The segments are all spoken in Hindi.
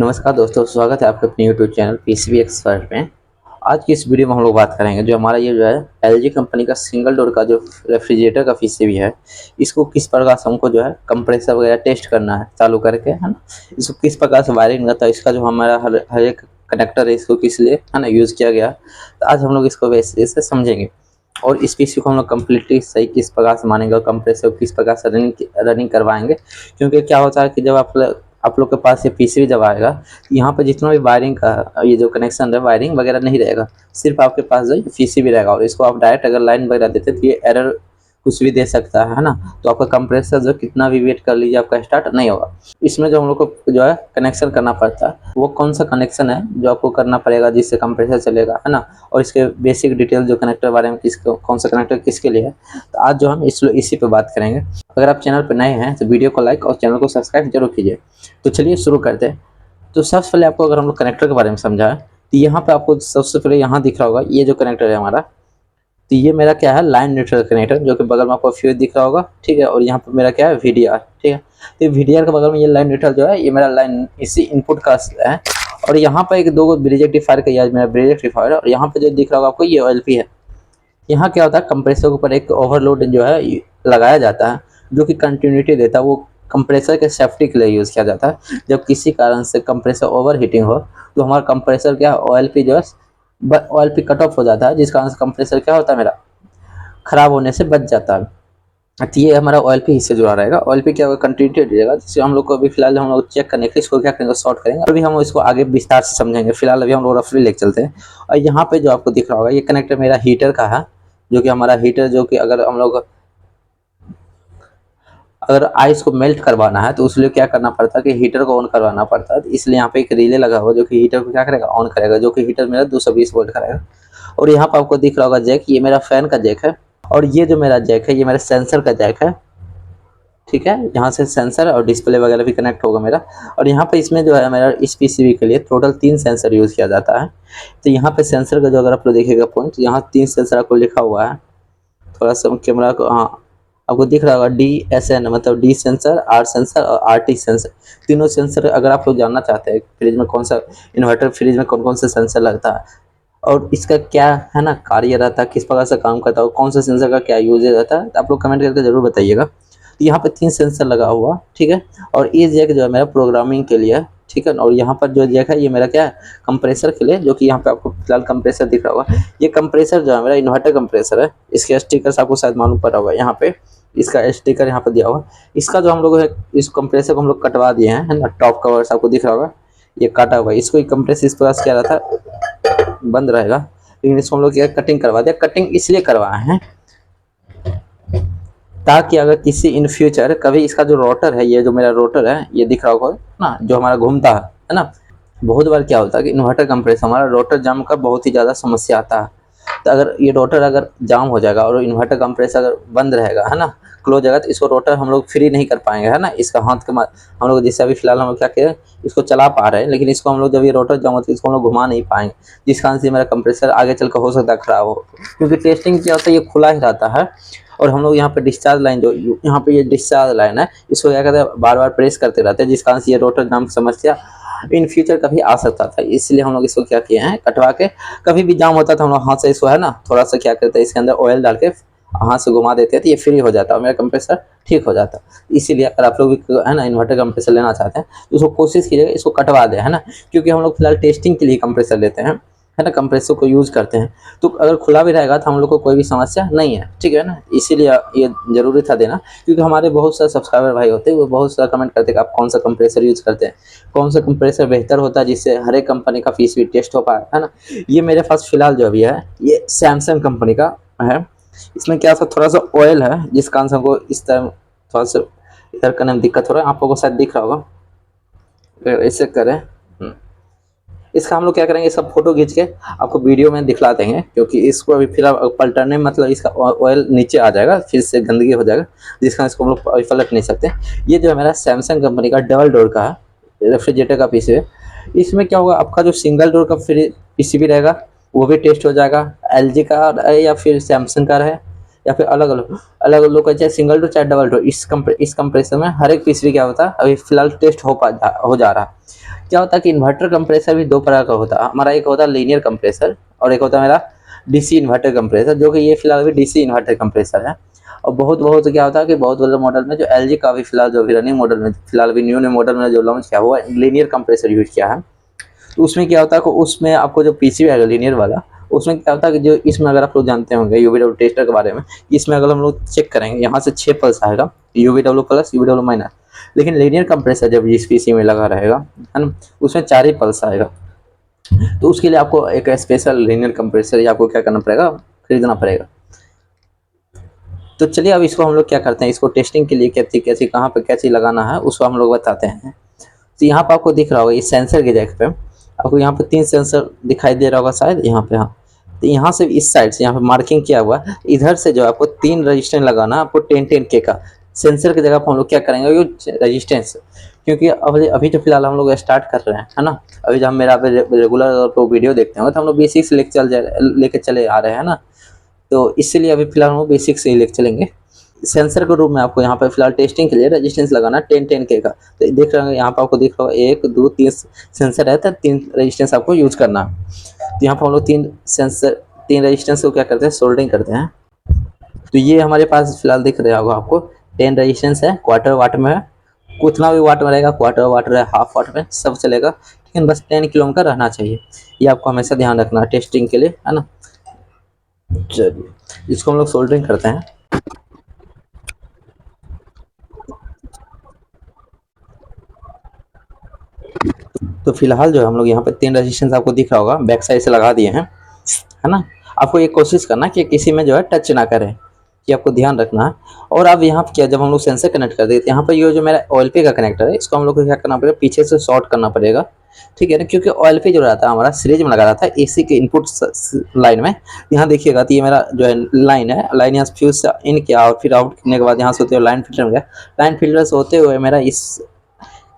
नमस्कार दोस्तों, स्वागत है आपके अपने यूट्यूब चैनल पीसीबी एक्सपर्ट में। आज की इस वीडियो में हम लोग बात करेंगे जो हमारा ये जो है एलजी कंपनी का सिंगल डोर का जो रेफ्रिजरेटर का पीसीबी है, इसको किस प्रकार से हमको जो है कंप्रेसर वगैरह टेस्ट करना है चालू करके, है ना। इसको किस प्रकार से वायरिंग रहता है, इसका जो हमारा हर एक कनेक्टर है इसको किस लिए, है ना, यूज़ किया गया। तो आज हम लोग इसको वैसे से समझेंगे और इस पीसी को हम लोग कम्प्लीटली सही किस प्रकार से मानेंगे और कंप्रेसर को किस प्रकार से रनिंग करवाएंगे। क्योंकि क्या होता है कि जब आप लोग के पास ये पीसीबी जब आएगा, यहाँ पे जितना भी वायरिंग का ये जो कनेक्शन है वायरिंग वगैरह नहीं रहेगा, सिर्फ आपके पास जो पीसीबी रहेगा। और इसको आप डायरेक्ट अगर लाइन वगैरह देते तो ये एरर कुछ भी दे सकता है ना। तो आपका कंप्रेसर जो कितना भी वेट कर लीजिए आपका स्टार्ट नहीं होगा। इसमें जो हम लोग को जो है कनेक्शन करना पड़ता है, वो कौन सा कनेक्शन है जो आपको करना पड़ेगा जिससे कंप्रेसर चलेगा, है ना। और इसके बेसिक डिटेल जो कनेक्टर बारे में किसको कौन सा कनेक्टर किसके लिए है, तो आज जो हम इसी पे बात करेंगे। अगर आप चैनल पर नए हैं तो वीडियो को लाइक और चैनल को सब्सक्राइब जरूर कीजिए। तो चलिए शुरू करते हैं। तो सबसे पहले आपको अगर हम लोग कनेक्टर के बारे में समझाएं तो यहाँ पे आपको सबसे पहले यहाँ दिख रहा होगा ये जो कनेक्टर है हमारा, तो ये मेरा क्या है लाइन न्यूट्रल कनेक्टर, जो कि बगल में आपको फ्यूज दिख रहा होगा, ठीक है। और यहाँ पर मेरा क्या है वीडीआर, ठीक है। तो वीडीआर के बगल में ये लाइन न्यूट्रल जो है ये मेरा लाइन इसी इनपुट का है। और यहाँ पर एक दो ब्रिज रेक्टिफायर का मेरा ब्रिज रेक्टिफायर है। और यहाँ पे जो दिख रहा होगा आपको ये ओएलपी है। यहाँ क्या होता है कंप्रेसर के ऊपर एक ओवरलोड जो है लगाया जाता है, जो कि कंटिन्यूटी देता है। वो कंप्रेसर के सेफ्टी के लिए यूज़ किया जाता है। जब किसी कारण से कंप्रेसर ओवर हीटिंग हो तो हमारा कंप्रेसर क्या ओएलपी जो है ओएलपी कट ऑफ हो जाता है, जिस कारण से कंप्रेसर क्या होता है मेरा खराब होने से बच जाता है। तो ये हमारा ओएलपी इससे जुड़ा रहेगा। ओएलपी क्या होगा कंटिन्यूटी देगा, जिससे हम लोग को अभी फिलहाल हम लोग चेक करने के लिए इसको क्या करेंगे शॉर्ट करेंगे। अभी हम इसको आगे विस्तार से समझेंगे, फिलहाल अभी हम लोग रफली लेके चलते हैं। और यहाँ पे जो आपको दिख रहा होगा ये कनेक्टर मेरा हीटर का है, जो कि हमारा हीटर जो कि अगर हम लोग आइस को मेल्ट करवाना है तो उसके लिए क्या करना पड़ता है कि हीटर को ऑन करवाना पड़ता है। इसलिए यहाँ पे एक रिले लगा हुआ जो कि हीटर को क्या करेगा ऑन करेगा, जो कि हीटर मेरा 220 वोल्ट करेगा। और यहाँ पे आपको दिख रहा होगा जैक, ये मेरा फैन का जैक है। और ये जो मेरा जैक है ये मेरा सेंसर का जैक है, ठीक है। यहाँ से सेंसर और डिस्प्ले वगैरह भी कनेक्ट होगा मेरा। और यहाँ पे इसमें जो है मेरा इस पीसीबी के लिए टोटल 3 सेंसर यूज़ किया जाता है। तो यहाँ पे सेंसर का जो अगर आप लोग देखिएगा पॉइंट, यहाँ 3 सेंसर आपको लिखा हुआ है। थोड़ा सा कैमरा को, हाँ आपको दिख रहा होगा DSN मतलब डी सेंसर, आर सेंसर और RT सेंसर। तीनों सेंसर अगर आप लोग जानना चाहते हैं फ्रिज में कौन सा इन्वर्टर फ्रिज में कौन कौन से सेंसर लगता है और इसका क्या है ना कार्य रहता है, किस प्रकार से काम करता है, कौन सा सेंसर का क्या यूज रहता है, तो आप लोग कमेंट करके जरूर बताइएगा। तो यहाँ पे 3 सेंसर लगा हुआ, ठीक है। और ये जैक जो है मेरा प्रोग्रामिंग के लिए, ठीक है। और यहाँ पर जो जैक है ये मेरा क्या है कंप्रेसर के लिए, जो कि यहाँ पे आपको फिलहाल कंप्रेसर दिख रहा होगा। ये कंप्रेसर जो है मेरा इन्वर्टर कंप्रेसर है। इसके स्टिकर्स आपको शायद मालूम पड़ा होगा, यहाँ पे इसका स्टिकर यहाँ पर दिया हुआ। इसका जो हम लोग है इस कंप्रेसर को हम लोग कटवा दिए हैं, है ना। टॉप कवर्स आपको दिख रहा होगा ये काटा हुआ है। इसको कंप्रेसर इस प्रकार से क्या रहता है बंद रहेगा, लेकिन इसको हम लोग क्या कटिंग करवा दिया। कटिंग इसलिए करवाए हैं ताकि अगर किसी इन फ्यूचर कभी इसका जो रोटर है, ये जो मेरा रोटर है ये दिख रहा होगा ना जो हमारा घूमता है ना। बहुत बार क्या होता है कि इन्वर्टर कंप्रेसर हमारा रोटर जाम का बहुत ही ज़्यादा समस्या आता है। तो अगर ये रोटर अगर जाम हो जाएगा और इन्वर्टर कंप्रेसर अगर बंद रहेगा, है ना, क्लोज रहेगा, तो इसको रोटर हम लोग फ्री नहीं कर पाएंगे, है ना। इसका हाथ के हम लोग जैसे अभी फिलहाल हम लोग क्या करें इसको चला पा रहे हैं, लेकिन इसको हम लोग जब ये रोटर जाम होता है इसको हम लोग घुमा नहीं पाएंगे, जिस कारण से मेरा कंप्रेसर आगे चल कर हो सकता है खराब हो। क्योंकि टेस्टिंग क्या होता है ये खुला ही रहता है। और हम लोग यहाँ पे डिस्चार्ज लाइन जो यहाँ पे ये डिस्चार्ज लाइन है इसको क्या करते हैं बार बार प्रेस करते रहते हैं, जिस कारण से ये रोटर जाम की समस्या इन फ्यूचर कभी आ सकता था। इसलिए हम लोग इसको क्या किए हैं कटवा के, कभी भी जाम होता था हम लोग हाथ से इसको है ना थोड़ा सा क्या करते हैं इसके अंदर ऑयल डाल के हाथ से घुमा देते हैं तो ये फ्री हो जाता है, मेरा कंप्रेसर ठीक हो जाता है। इसीलिए अगर आप लोग भी है ना इन्वर्टर कंप्रेसर लेना चाहते हैं तो उसको कोशिश कीजिएगा इसको कटवा दें, है ना। क्योंकि हम लोग फिलहाल टेस्टिंग के लिए कंप्रेसर लेते हैं, है ना, कंप्रेसर को यूज़ करते हैं। तो अगर खुला भी रहेगा तो हम लोग को कोई भी समस्या नहीं है, ठीक है ना। इसीलिए ये ज़रूरी था देना, क्योंकि हमारे बहुत सारे सब्सक्राइबर भाई होते हैं वो बहुत सारा कमेंट करते हैं कि आप कौन सा कंप्रेसर यूज़ करते हैं, कौन सा कंप्रेसर बेहतर होता है जिससे हर एक कंपनी का पीसीबी टेस्ट हो पाए, है ना। ये मेरे पास फिलहाल जो अभी है ये सैमसंग कंपनी का है। इसमें क्या सा थोड़ा सा ऑयल है जिस कारण से हमको इस तरह थोड़ा सा इधर करने में दिक्कत हो रहा है। आप लोगों को शायद दिख रहा होगा, अगर ऐसे करें इसका हम लोग क्या करेंगे सब फोटो खींच के आपको वीडियो में दिखला देंगे, क्योंकि इसको अभी फिर पलटने में मतलब इसका ऑयल नीचे आ जाएगा, फिर से गंदगी हो जाएगा, जिसका इसको हम लोग पलट नहीं सकते। ये जो है मेरा सैमसंग कंपनी का डबल डोर का रेफ्रिजरेटर का पीसी है। इसमें क्या होगा आपका जो सिंगल डोर का पीसीबी रहेगा वो भी टेस्ट हो जाएगा, एलजी का या फिर सैमसंग का रहे या फिर अलग अलग का, चाहे सिंगल डोर चाहे डबल डोर, इस कंप्रेसर में हर एक पीसीबी क्या होता है अभी फिलहाल टेस्ट हो जा रहा है। क्या होता है कि इन्वर्टर कंप्रेसर भी दो प्रकार का होता है। हमारा एक होता है लीनियर कंप्रेसर और एक होता है मेरा डीसी इन्वर्टर कंप्रेसर, जो कि ये फिलहाल अभी डीसी इन्वर्टर कंप्रेसर है। और बहुत बहुत क्या होता है कि बहुत बड़े मॉडल में जो एलजी का अभी फिलहाल जो भी रनिंग मॉडल में फिलहाल अभी न्यू मॉडल में जो लॉन्च किया हुआ लीनियर कंप्रेसर यूज किया है। तो उसमें क्या होता है कि उसमें आपको जो पीसीबी आएगा लीनियर वाला, उसमें क्या होता है कि जो इसमें अगर आप लोग जानते होंगे यूवीडब्ल्यू टेस्टर के बारे में, इसमें अगर हम लोग चेक करेंगे यहाँ से 6 पल्स आएगा, यूवीडब्ल्यू प्लस यूवीडब्ल्यू माइनस। लेकिन लीनियर कंप्रेसर जब इस पीसी में लगा रहेगा है ना, उसमें 4 ही पल्स आएगा। तो उसके लिए आपको एक स्पेशल लीनियर कंप्रेसर आपको क्या करना पड़ेगा, खरीदना पड़ेगा। तो चलिए अब इसको हम लोग क्या करते हैं, इसको टेस्टिंग के लिए कैसी कैसी कहाँ पे क्या चीज़ लगाना है उसको हम लोग बताते हैं। तो यहाँ पे आपको दिख रहा होगा ये सेंसर के जगह पे आपको यहाँ पे 3 सेंसर दिखाई दे रहा होगा शायद यहाँ पे। हाँ, तो यहाँ से इस साइड से यहाँ पे मार्किंग किया हुआ है, इधर से जो आपको 3 रजिस्टेंस लगाना है आपको 10 के का। सेंसर की जगह पर हम लोग क्या करेंगे ये रजिस्टेंस, क्योंकि अभी अभी तो फिलहाल हम लोग स्टार्ट कर रहे हैं है ना। अभी जब हम मेरा रेगुलर तो वीडियो देखते हैं तो हम लोग बेसिक से लेके चले आ रहे हैं ना, तो इसलिए अभी फिलहाल हम लोग बेसिक से ही लेके चलेंगे। सेंसर के रूप में आपको यहाँ पे फिलहाल टेस्टिंग के लिए रेजिस्टेंस लगाना 10 के का। तो देख रहे हैं यहाँ पे आपको दिख रहा है 1 2 3 सेंसर है, तो 3 रेजिस्टेंस आपको यूज करना है। तो यहाँ पर हम लोग 3 रेजिस्टेंस को क्या करते हैं, सोल्डरिंग करते हैं। तो ये हमारे पास फिलहाल दिख रहा होगा आपको 10 रेजिस्टेंस है, क्वार्टर वाट में है, कितना भी वाट में रहेगा, क्वार्टर वाट रहे हाफ वाट में सब चलेगा, लेकिन बस 10 किलो का रहना चाहिए। ये आपको हमेशा ध्यान रखना है टेस्टिंग के लिए है ना। चलिए इसको हम लोग सोल्डरिंग करते हैं। तो फिलहाल जो है हम लोग यहाँ पे 3 रेजिस्टेंस आपको दिख रहा होगा बैक साइड से लगा दिए हैं है ना। आपको ये कोशिश करना कि किसी में जो है टच ना करें, कि आपको ध्यान रखना है। और अब यहाँ पे क्या, जब हम लोग सेंसर कनेक्ट कर देते हैं यहाँ पर ये जो मेरा OLP का कनेक्टर है इसको हम लोग को क्या करना पड़ेगा, पीछे से शॉर्ट करना पड़ेगा, ठीक है ना। क्योंकि OLP जो रहता है हमारा सीरीज में लगा रहता है एसी के इनपुट लाइन में। यहाँ देखिएगा तो ये मेरा जो है लाइन है, लाइन यहाँ फ्यूज से इन किया और फिर आउट करने के बाद यहाँ से होते हुए लाइन फिल्टर में गया, लाइन फिल्टर से होते हुए मेरा इस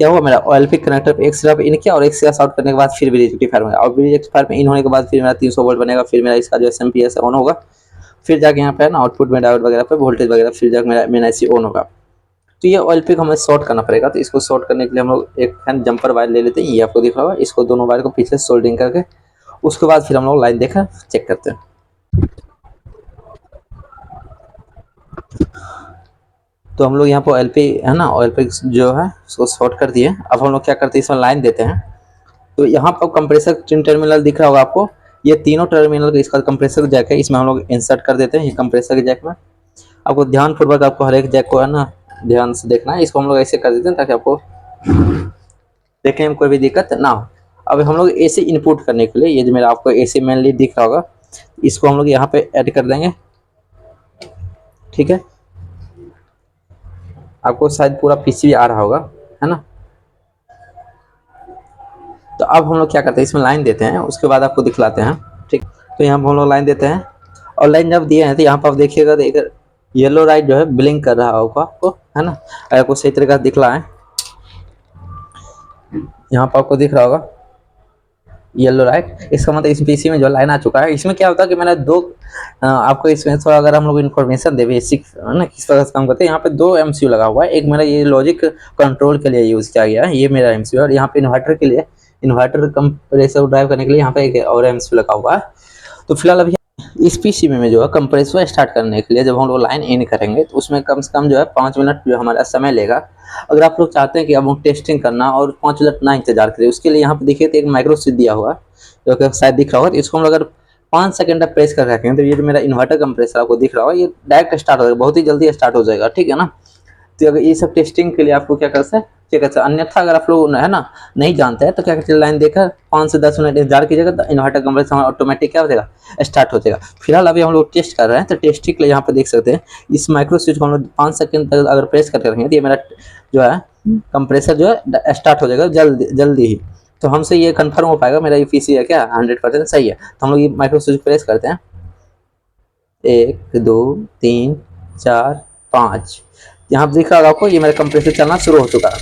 क्या हुआ, मेरा OLP कनेक्टर पे एक सिर्फ इन किया और एक सिर्फ आउट करने के बाद फिर ब्रिज रेक्टिफायर में, और ब्रिज रेक्टिफायर में इन होने के बाद फिर मेरा 300 वोल्ट बनेगा, फिर मेरा इसका जो SMPS ऑन होगा, फिर जाके यहाँ पे ना आउटपुट में डायोड वगैरह पे वोल्टेज वगैरह फिर जाके मेरा मेन IC ऑन होगा। तो ये OLP को हमें शॉर्ट करना पड़ेगा। तो इसको शॉर्ट करने के लिए हम लोग एक फैन जंपर वायर ले लेते हैं, ये आपको दिख रहा होगा, इसको दोनों वायर को पीछे से सोल्डरिंग करके उसके बाद फिर हम लोग लाइन देखकर चेक करते हैं। तो हम लोग यहाँ पर OLP है ना, OLP जो है उसको शॉर्ट कर दिए। अब हम लोग क्या करते हैं, इसमें लाइन देते हैं। तो यहाँ पर कंप्रेसर टर्मिनल दिख रहा होगा आपको, ये तीनों टर्मिनल का इसका कंप्रेसर जैक है, इसमें हम लोग इंसर्ट कर देते हैं ये कंप्रेसर के जैक में। आपको ध्यानपूर्वक आपको हर एक जैक को है ना ध्यान से देखना है। इसको हम लोग ऐसे कर देते हैं ताकि आपको देखने में कोई भी दिक्कत ना हो। अब हम लोग AC इनपुट करने के लिए ये जो मेरा आपको AC मेन लीड दिख रहा होगा इसको हम लोग यहाँ पे ऐड कर देंगे, ठीक है। आपको शायद पूरा PCB आ रहा होगा है ना। तो अब हम लोग क्या करते हैं, इसमें लाइन देते हैं, उसके बाद आपको दिखलाते हैं, ठीक। तो यहाँ हम लोग लाइन देते हैं और लाइन जब दिए हैं तो यहाँ पर आप देखिएगा तो एक येलो लाइट जो है ब्लिंक कर रहा होगा आपको है ना। अगर आपको सही तरीके से दिखला है, यहाँ पर आपको दिख रहा होगा येलो लाइट, इसका मतलब इस पीसी में जो लाइन आ चुका है। इसमें क्या होता है कि मैंने दो आपको इसमें थोड़ा अगर हम लोग इन्फॉर्मेशन दे बेसिक है ना किस तरह से काम करते हैं। यहाँ पे 2 MCU लगा हुआ है, एक मेरा ये लॉजिक कंट्रोल के लिए यूज़ किया गया है, ये मेरा MCU है। और यहाँ पे इन्वर्टर के लिए, इन्वर्टर कंप्रेसर ड्राइव करने के लिए यहाँ पे एक और MCU लगा हुआ है। तो फिलहाल अभी इस पीसी में जो है कंप्रेसर स्टार्ट करने के लिए जब हम लोग लाइन इन करेंगे तो उसमें कम से कम जो है 5 मिनट जो हमारा समय लेगा। अगर आप लोग चाहते हैं कि अब टेस्टिंग करना और 5 मिनट ना इंतजार करें, उसके लिए यहाँ पे देखिए तो एक माइक्रो स्विच दिया हुआ है जो कि शायद दिख रहा होगा। तो इसको हम अगर 5 सेकंड तक प्रेस कर रखेंगे तो ये जो मेरा इन्वर्टर कंप्रेसर आपको दिख रहा होगा ये डायरेक्ट स्टार्ट हो जाएगा, बहुत ही जल्दी स्टार्ट हो जाएगा, ठीक है ना। तो अगर ये सब टेस्टिंग के लिए आपको क्या कर सकते हैं, चेक कर सकते हैं। अन्यथा अगर आप लोग है ना नहीं जानते हैं तो क्या करते हैं, लाइन देकर 5 से 10 मिनट इंतजार कीजिएगा तो इन्वर्टर कंप्रेसर हमारा ऑटोमेटिक क्या हो जाएगा, स्टार्ट हो जाएगा। फिलहाल अभी हम लोग टेस्ट कर रहे हैं तो टेस्टिंग के लिए यहाँ पे देख सकते हैं इस माइक्रो स्विच को हम लोग 5 सेकंड तक अगर प्रेस करके रखेंगे तो ये मेरा जो है कंप्रेसर जो है स्टार्ट हो जाएगा जल्दी ही। तो हमसे ये कंफर्म हो पाएगा मेरा ये पीसी है क्या 100% सही है। तो हम लोग ये माइक्रो स्विच प्रेस करते हैं, 1 2 3 4 5, यहाँ दिख रहा होगा आपको ये मेरा कंप्रेसर चलना शुरू हो चुका है।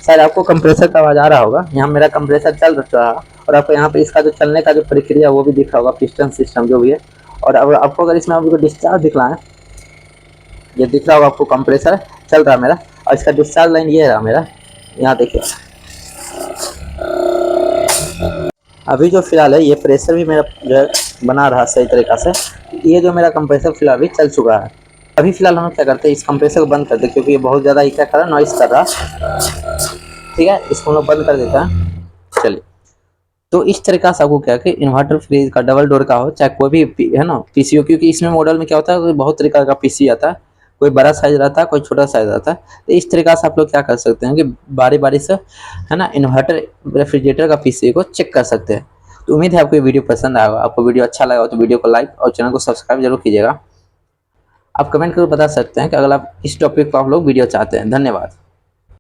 शायद आपको कंप्रेसर का आवाज़ आ रहा होगा, यहाँ मेरा कंप्रेसर चल रहा है। और आपको यहाँ पे इसका जो चलने का जो प्रक्रिया वो भी दिख रहा होगा, पिस्टन सिस्टम जो भी है। और अब आपको अगर इसमें आपको डिस्चार्ज दिखला है ये दिख रहा होगा आपको, कंप्रेसर चल रहा है मेरा, और इसका डिस्चार्ज लाइन ये रहा मेरा, यहाँ देखिए। अभी जो फिलहाल है ये प्रेशर भी मेरा जो है बना रहा सही तरीक़ा से। ये जो मेरा कंप्रेसर फिलहाल अभी चल चुका है। अभी फिलहाल हम क्या करते हैं, इस कंप्रेसर को बंद कर दें, क्योंकि ये बहुत ज़्यादा ही क्या कर रहा है, नॉइस कर रहा। ठीक है, इसको हम लोग बंद कर देते हैं। चलिए, तो इस तरीक़ा से आपको क्या है कि इन्वर्टर फ्रिज का डबल डोर का हो, चाहे कोई भी है ना पीसी हो, क्योंकि इसमें मॉडल में क्या होता है, बहुत तरीक़ा का पीसी आता है, कोई बड़ा साइज रहता है, कोई छोटा साइज रहता है। तो इस तरीक़ा से आप लोग क्या कर सकते हैं कि बारी बारी से है ना इन्वर्टर रेफ्रिजरेटर का पीसी को चेक कर सकते हैं। तो उम्मीद है आपको ये वीडियो पसंद आएगा। आपको वीडियो अच्छा लगा तो वीडियो को लाइक और चैनल को सब्सक्राइब जरूर कीजिएगा। आप कमेंट करके बता सकते हैं कि अगर आप इस टॉपिक पर आप लोग वीडियो चाहते हैं। धन्यवाद।